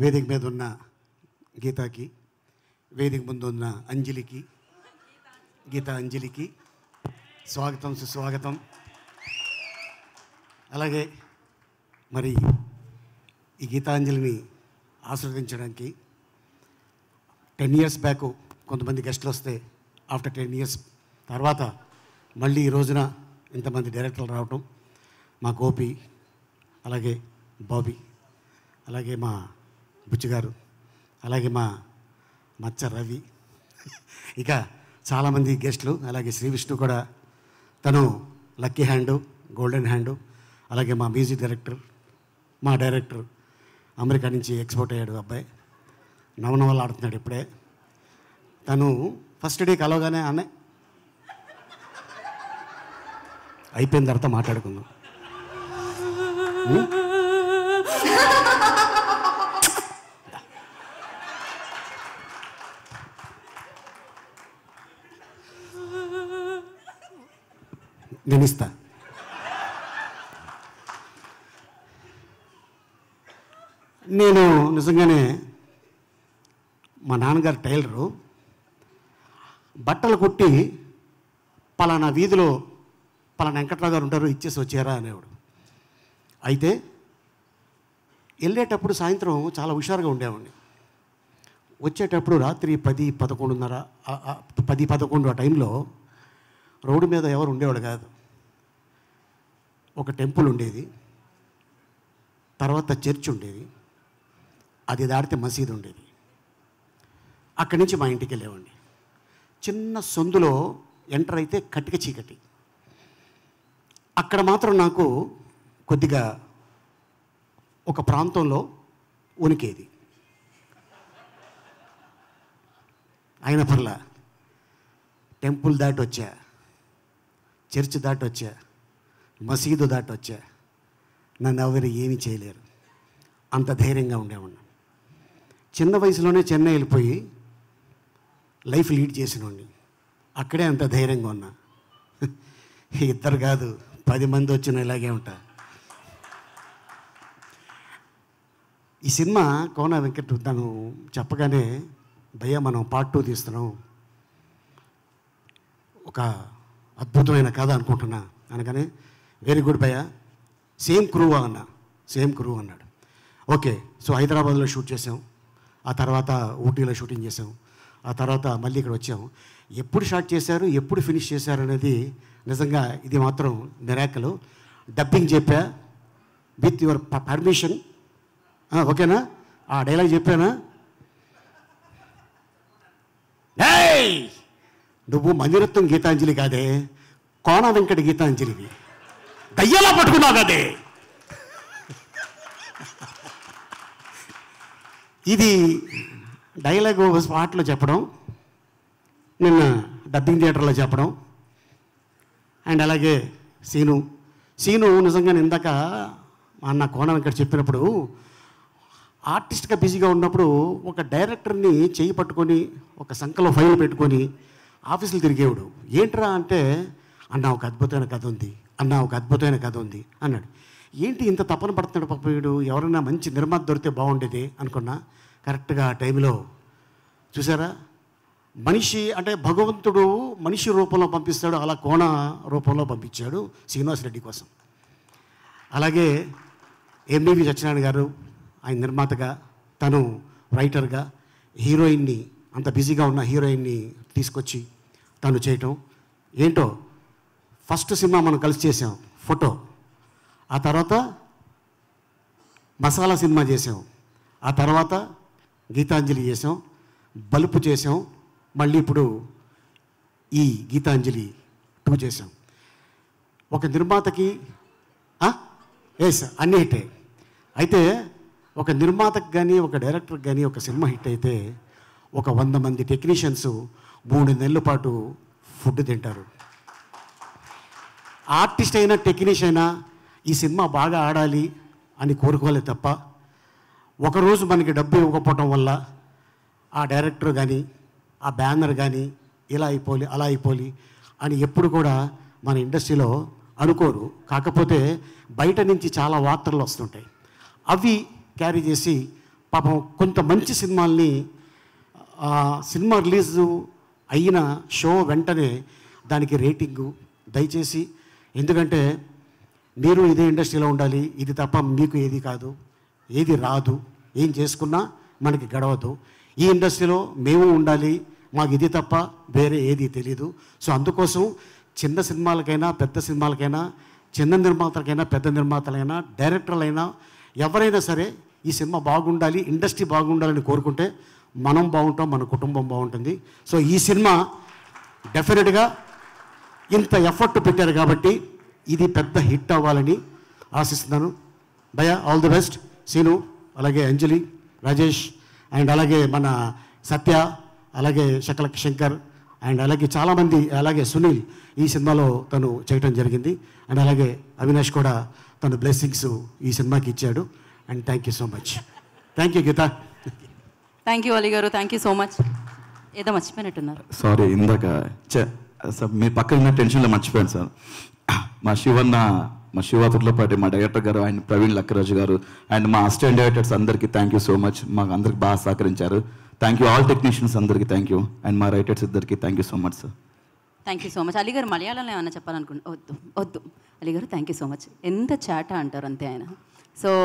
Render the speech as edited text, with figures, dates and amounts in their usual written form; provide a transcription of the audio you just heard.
వేదిక మీద ఉన్న గీతాకి, వేదిక ముందు ఉన్న అంజలికి, గీతా అంజలికి స్వాగతం, సుస్వాగతం. అలాగే మరి ఈ గీతాంజలిని ఆస్వాదించడానికి 10 years బ్యాక్ కొంతమంది గెస్టులు వస్తే ఆఫ్టర్ 10 years తర్వాత మళ్ళీ ఈ రోజున ఇంతమంది డైరెక్టర్లు రావటం, మా గోపి, అలాగే బాబీ, అలాగే మా బుచ్చిగారు, అలాగే మా మచ్చ రవి, ఇక చాలామంది గెస్టులు, అలాగే శ్రీ విష్ణు కూడా, తను లక్కీ హ్యాండు, గోల్డెన్ హ్యాండు, అలాగే మా మ్యూజిక్ డైరెక్టర్, మా డైరెక్టర్ అమెరికా నుంచి ఎక్స్పోర్ట్ అయ్యాడు అబ్బాయి, నవనవలు ఆడుతున్నాడు ఇప్పుడే. తను ఫస్ట్ డే కలవగానే అనే అయిపోయిన తర్వాత మాట్లాడుకుందాం. నేను ఇస్తా. నేను నిజంగానే మా నాన్నగారు టైలరు, బట్టలు కుట్టి పలానా వీధిలో పలానా వెంకట్రావు గారు ఉంటారు, ఇచ్చేసి వచ్చారా అనేవాడు. అయితే వెళ్ళేటప్పుడు సాయంత్రం చాలా హుషారుగా ఉండేవాడిని, వచ్చేటప్పుడు రాత్రి 10-11:30 10-11 ఆ టైంలో రోడ్డు మీద ఎవరు ఉండేవాడు కాదు. ఒక టెంపుల్ ఉండేది, తర్వాత చర్చ్ ఉండేది, అది దాటితే మసీదు ఉండేది. అక్కడి నుంచి మా ఇంటికి వెళ్ళేవాడిని. చిన్న సందులో ఎంటర్ అయితే కటిక చీకటి. అక్కడ మాత్రం నాకు కొద్దిగా ఒక ప్రాంతంలో ఉనికేది. అయిన పర్లా టెంపుల్ దాటి వచ్చా, చర్చ్ దాటి వచ్చా, మసీదు దాటి వచ్చా, నన్ను ఎవరు ఏమీ చేయలేరు, అంత ధైర్యంగా ఉండేవాడిని. చిన్న వయసులోనే చెన్నై వెళ్ళిపోయి లైఫ్ లీడ్ చేసినోడిని, అక్కడే అంత ధైర్యంగా ఉన్నా. ఇద్దరు కాదు 10 మంది వచ్చిన ఇలాగే ఉంటా. ఈ సినిమా కోన వెంకట్ తను చెప్పగానే, భయ్యా మనం పార్ట్ 2 తీస్తున్నాం, ఒక అద్భుతమైన కథ అనుకుంటున్నా అనగానే, వెరీ గుడ్ భయ్యా, సేమ్ క్రూ అన్నా. సేమ్ క్రూ అన్నాడు. ఓకే, సో హైదరాబాద్లో షూట్ చేసాం, ఆ తర్వాత ఊటీలో షూటింగ్ చేసాం, ఆ తర్వాత మళ్ళీ ఇక్కడ వచ్చాం. ఎప్పుడు స్టార్ట్ చేశారు, ఎప్పుడు ఫినిష్ చేశారు అనేది నిజంగా ఇది మాత్రం మిరాకిల్. డబ్బింగ్ చెప్పా విత్ యువర్ పర్మిషన్, ఓకేనా? ఆ డైలాగ్ చెప్పానా? ఏయ్, నువ్వు మణిరత్నం గీతాంజలి కాదే, కోన వెంకట గీతాంజలివి, దయ్యాలా పట్టుకున్నావు కదే. ఇది డైలాగ్ స్పాట్లో చెప్పడం, నిన్న డబ్బింగ్ థియేటర్లో చెప్పడం, అండ్ అలాగే సీను నిజంగానే ఇందాక అన్న కోన వెంకట చెప్పినప్పుడు, ఆర్టిస్ట్గా బిజీగా ఉన్నప్పుడు ఒక డైరెక్టర్ని చేయి పట్టుకొని ఒక సంఖలో ఫైల్ పెట్టుకొని ఆఫీసులు తిరిగేవాడు. ఏంట్రా అంటే, అన్న ఒక అద్భుతమైన కథ ఉంది, అన్న ఒక అద్భుతమైన కథ ఉంది అన్నాడు. ఏంటి ఇంత తపన పడుతున్నాడు పాప వీడు, ఎవరైనా మంచి నిర్మాత దొరికితే బాగుండేది అనుకున్నా. కరెక్ట్గా ఆ టైంలో చూసారా, మనిషి అంటే భగవంతుడు మనిషి రూపంలో పంపిస్తాడు, అలా కోన రూపంలో పంపించాడు శ్రీనివాస్ రెడ్డి కోసం. అలాగే ఎంబీవి సత్యనారాయణ గారు ఆయన నిర్మాతగా, తను రైటర్గా, హీరోయిన్ని అంత బిజీగా ఉన్న హీరోయిన్ని తీసుకొచ్చి తను చేయటం. ఏంటో ఫస్ట్ సినిమా మనం కలిసి చేసాం ఫోటో, ఆ తర్వాత మసాలా సినిమా చేసాం, ఆ తర్వాత గీతాంజలి చేసాం, బలుపు చేసాం, మళ్ళీ ఇప్పుడు ఈ గీతాంజలి 2 చేసాం. ఒక నిర్మాతకి ఎస్ అన్నీ హిట్టే. అయితే ఒక నిర్మాతకు కానీ ఒక డైరెక్టర్కి కానీ ఒక సినిమా హిట్ అయితే ఒక 100 మంది టెక్నీషియన్స్ 3 నెలల పాటు ఫుడ్ తింటారు. ఆర్టిస్ట్ అయినా టెక్నీషియన్ అయినా ఈ సినిమా బాగా ఆడాలి అని కోరుకోవాలి తప్ప, ఒకరోజు మనకి డబ్బు ఇవ్వకపోవటం వల్ల ఆ డైరెక్టర్ కానీ ఆ బ్యానర్ కానీ ఇలా అయిపోలి అలా అయిపోలి అని ఎప్పుడు కూడా మన ఇండస్ట్రీలో అనుకోరు. కాకపోతే బయట నుంచి చాలా వార్తలు వస్తుంటాయి, అవి క్యారీ చేసి పాపం కొంత మంచి సినిమాల్ని సినిమా రిలీజ్ అయిన షో వెంటనే దానికి రేటింగు దయచేసి, ఎందుకంటే మీరు ఇదే ఇండస్ట్రీలో ఉండాలి, ఇది తప్ప మీకు ఏది కాదు, ఏది రాదు, ఏం చేసుకున్నా మనకి గడవదు. ఈ ఇండస్ట్రీలో మేము ఉండాలి, మాకు ఇది తప్ప వేరే ఏది తెలీదు. సో అందుకోసం చిన్న సినిమాలకైనా పెద్ద సినిమాలకైనా, చిన్న నిర్మాతలకైనా పెద్ద నిర్మాతలైనా డైరెక్టర్లైనా ఎవరైనా సరే ఈ సినిమా బాగుండాలి, ఇండస్ట్రీ బాగుండాలని కోరుకుంటే మనం బాగుంటాం, మన కుటుంబం బాగుంటుంది. సో ఈ సినిమా డెఫినెట్గా ఇంత ఎఫర్ట్ పెట్టారు కాబట్టి ఇది పెద్ద హిట్ అవ్వాలని ఆశిస్తున్నాను. భయ్యా, ఆల్ ది బెస్ట్. సీను, అలాగే అంజలి, రాజేష్, అండ్ అలాగే మన సత్య, అలాగే శకలక్ శంకర్, అండ్ అలాగే చాలామంది, అలాగే సునీల్ ఈ సినిమాలో తను చేయటం జరిగింది. అండ్ అలాగే అవినాష్ కూడా తను బ్లెస్సింగ్స్ ఈ సినిమాకి ఇచ్చాడు. And thank you so much. Thank you Geetha. Thank you Ali గారు, థ్యాంక్ యూ సో మచ్. ఏదో మర్చిపోయినట్టున్నారు. సారీ, ఇందాక సార్ మీ పక్కన ఉన్న టెన్షన్లో మర్చిపోయాను సార్. మా శివాతుర్లో పాటి మా డైరెక్టర్ గారు, ఆయన ప్రవీణ్ లక్కరాజు గారు, అండ్ మా అసిస్టెంట్ డైరెక్టర్స్ అందరికీ థ్యాంక్ యూ సో మచ్. మాకు అందరికి బాగా సహకరించారు. థ్యాంక్ యూ ఆల్ టెక్నీషియన్స్ అందరికీ థ్యాంక్ యూ, అండ్ మా రైటర్స్ ఇద్దరికి thank you so much sir. Thank you so much. Ali గారు మలయాళంలో ఏమన్నా చెప్పాలనుకుంటా? వద్దు వద్దు అలీ గారు, థ్యాంక్ యూ సో మచ్. ఎంత చాటా అంటారు అంతే ఆయన. సో